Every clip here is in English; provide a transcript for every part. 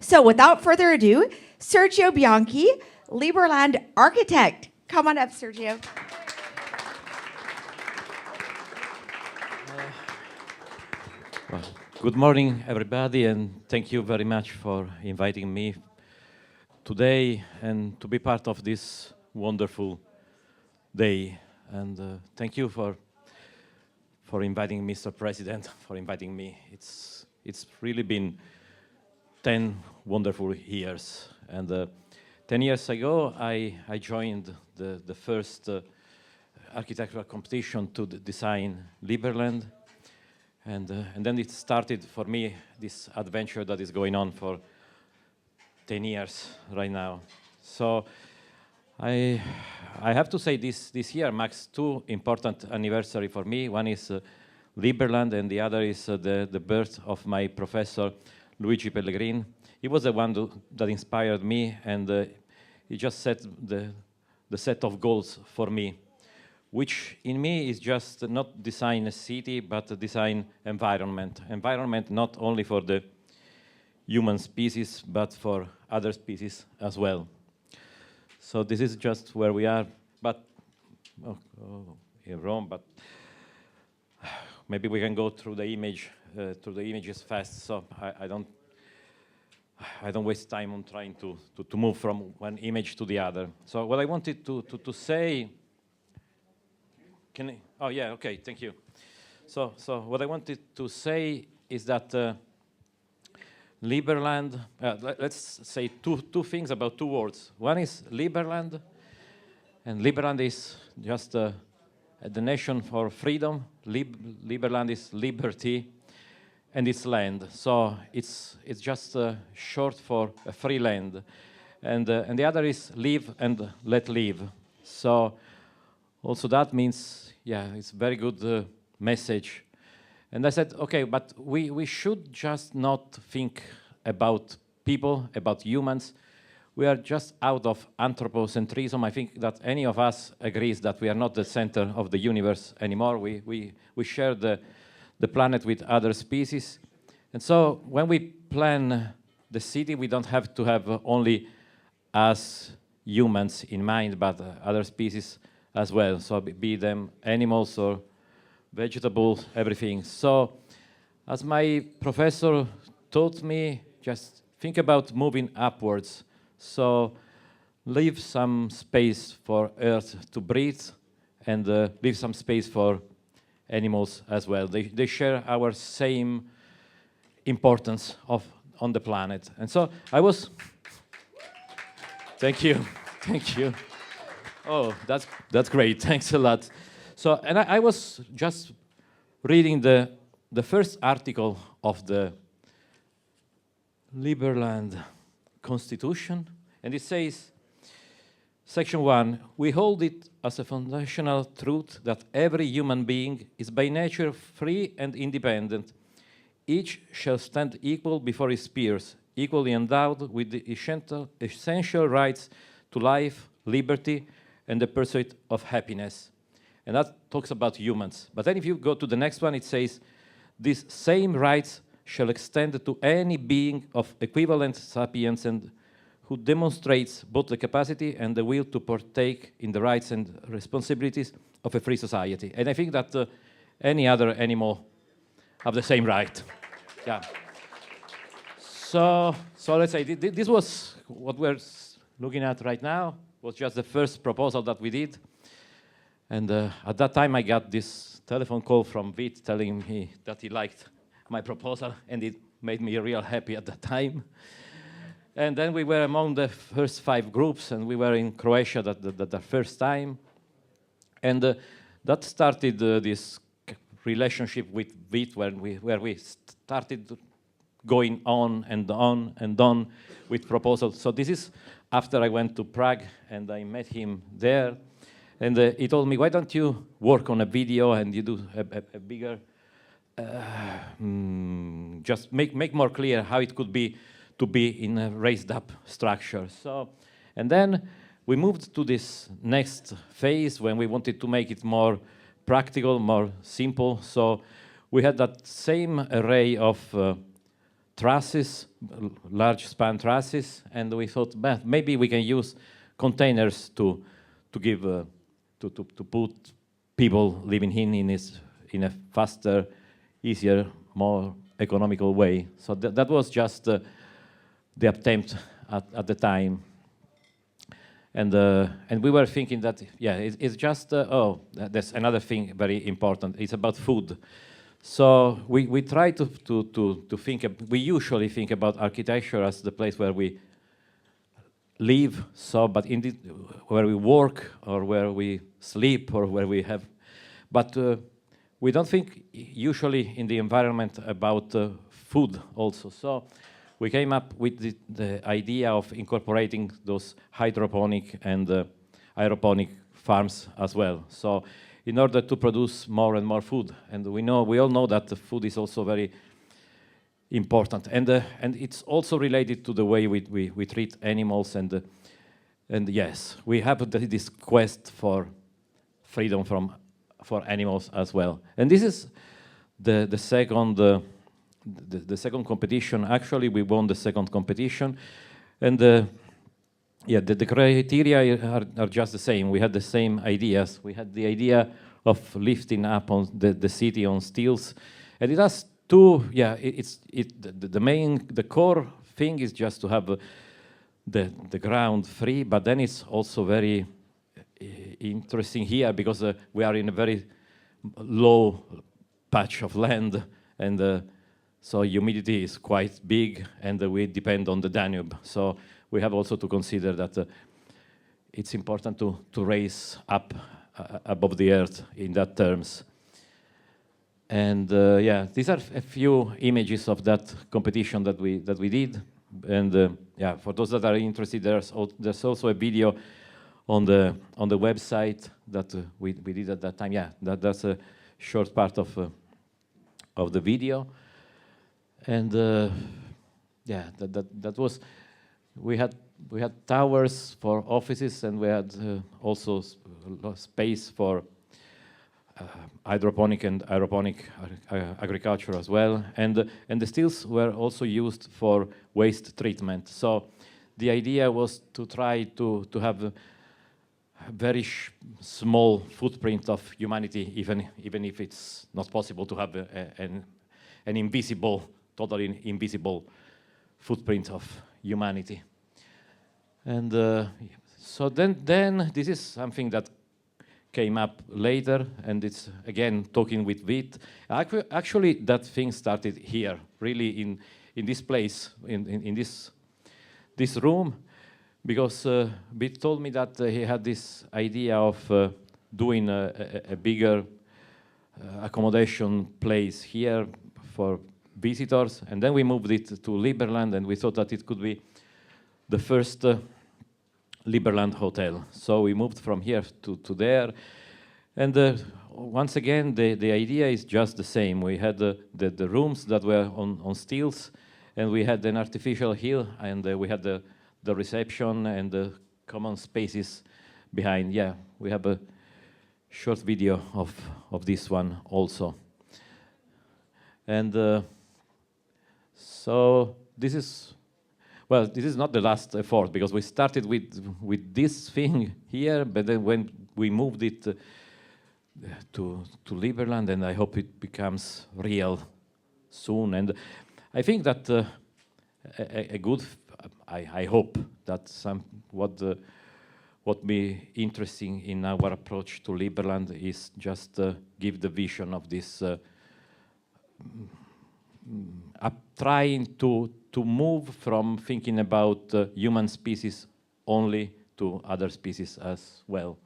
So without further ado, Sergio Bianci, Liberland architect. Come on up, Sergio. Well, good morning, everybody, and thank you very much for inviting me today and to be part of this wonderful day. And thank you for inviting Mr. President, for inviting me. It's really been 10 wonderful years. And 10 years ago, I joined the first architectural competition to design Liberland. And then it started for me this adventure that is going on for 10 years right now. So I have to say this year marks two important anniversaries for me. One is Liberland, and the other is the birth of my professor, Luigi Pellegrin. He was the one that inspired me, and he just set the set of goals for me, which in me is just not design a city, but design environment. Environment not only for the human species, but for other species as well. So this is just where we are, but in Rome. But maybe we can go through the images fast. So I don't waste time on trying to move from one image to the other. So what I wanted to say. Oh yeah, okay, thank you. So what I wanted to say is that Liberland, let's say two things about two words. One is Liberland, and Liberland is just the nation for freedom. Liberland is liberty, and it's land. So it's just short for a free land. And the other is live and let live. So also that means, yeah, it's a very good message. And I said, okay, but we should just not think about people, about humans. We are just out of anthropocentrism. I think that any of us agrees that we are not the center of the universe anymore. We share the planet with other species. And so when we plan the city, we don't have to have only us humans in mind, but other species as well. So be them animals or vegetables, everything. So as my professor taught me, just think about moving upwards. So leave some space for Earth to breathe, and leave some space for animals as well. They share our same importance on the planet. And so I was, thank you. Oh, that's great, thanks a lot. So, and I was just reading the first article of the Liberland Constitution, and it says, Section 1, we hold it as a foundational truth that every human being is by nature free and independent. Each shall stand equal before his peers, equally endowed with the essential rights to life, liberty, and the pursuit of happiness. And that talks about humans. But then if you go to the next one, it says, these same rights shall extend to any being of equivalent sapience and who demonstrates both the capacity and the will to partake in the rights and responsibilities of a free society. And I think that any other animal have the same right. Yeah. So let's say this was what we're looking at right now. Was just the first proposal that we did. And at that time, I got this telephone call from Vit telling me that he liked my proposal, and it made me real happy at that time. And then we were among the first 5 groups, and we were in Croatia the first time. And that started this relationship with Vit, where we started going on and on and on with proposals. So this is after I went to Prague, and I met him there. And he told me, why don't you work on a video and you do a bigger, just make more clear how it could be to be in a raised up structure. So, and then we moved to this next phase when we wanted to make it more practical, more simple. So we had that same array of trusses, large span trusses, and we thought, "Bah, maybe we can use containers to give to put people living in a faster, easier, more economical way." So that was just the attempt at the time. And we were thinking that, yeah, it's just, that's another thing very important. It's about food. So we try to think, we usually think about architecture as the place where we live, but indeed where we work or where we sleep or where we have, but we don't think usually in the environment about food also. So we came up with the idea of incorporating those hydroponic and aeroponic farms as well. So in order to produce more and more food, and we all know that the food is also very important, and it's also related to the way we treat animals, and yes, we have this quest for freedom for animals as well. And this is the second the second competition. Actually, we won the second competition, and yeah, the criteria are just the same. We had the same ideas. We had the idea of lifting up on the city on stilts, and it has two. Yeah, the core thing is just to have the ground free, but then it's also very interesting here because we are in a very low patch of land, and so humidity is quite big, and we depend on the Danube. So we have also to consider that it's important to raise up above the earth in that terms. And yeah, these are a few images of that competition that we did. And yeah, for those that are interested, there's also a video on the website that we did at that time. Yeah, that's a short part of the video. And yeah, that was, we had towers for offices, and we had also space for hydroponic and aeroponic agriculture as well, and the stills were also used for waste treatment. So the idea was to try to have a very small footprint of humanity, even if it's not possible to have an invisible, totally invisible footprint of humanity. And so then this is something that came up later, and it's again talking with Vit. Actually, that thing started here, really in this place, in this room, because Vit told me that he had this idea of doing a bigger accommodation place here for visitors, and then we moved it to Liberland, and we thought that it could be the first Liberland hotel. So we moved from here to there, and once again the idea is just the same. We had the rooms that were on stilts, and we had an artificial hill, and we had the reception and the common spaces behind. Yeah, we have a short video of this one also. And so this is, well, this is not the last effort, because we started with this thing here, but then when we moved it to Liberland, and I hope it becomes real soon. And I think that a good, I hope that what be interesting in our approach to Liberland is just give the vision of this trying to move from thinking about human species only to other species as well.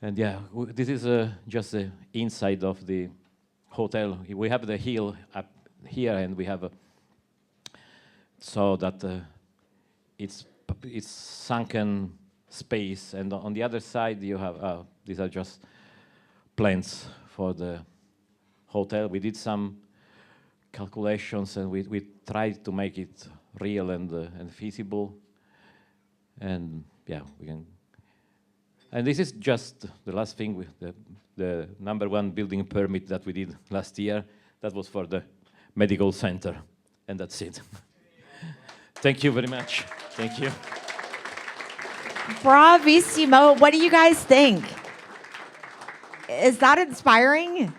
And yeah, this is just the inside of the hotel. We have the hill up here, and we have so that it's sunken space, and on the other side you have these are just plans for the hotel. We did some calculations, and we tried to make it real and feasible. And yeah, we can. And this is just the last thing with the number one building permit that we did last year. That was for the medical center. and that's it. Thank you very much. Thank you. Bravissimo. What do you guys think? Is that inspiring?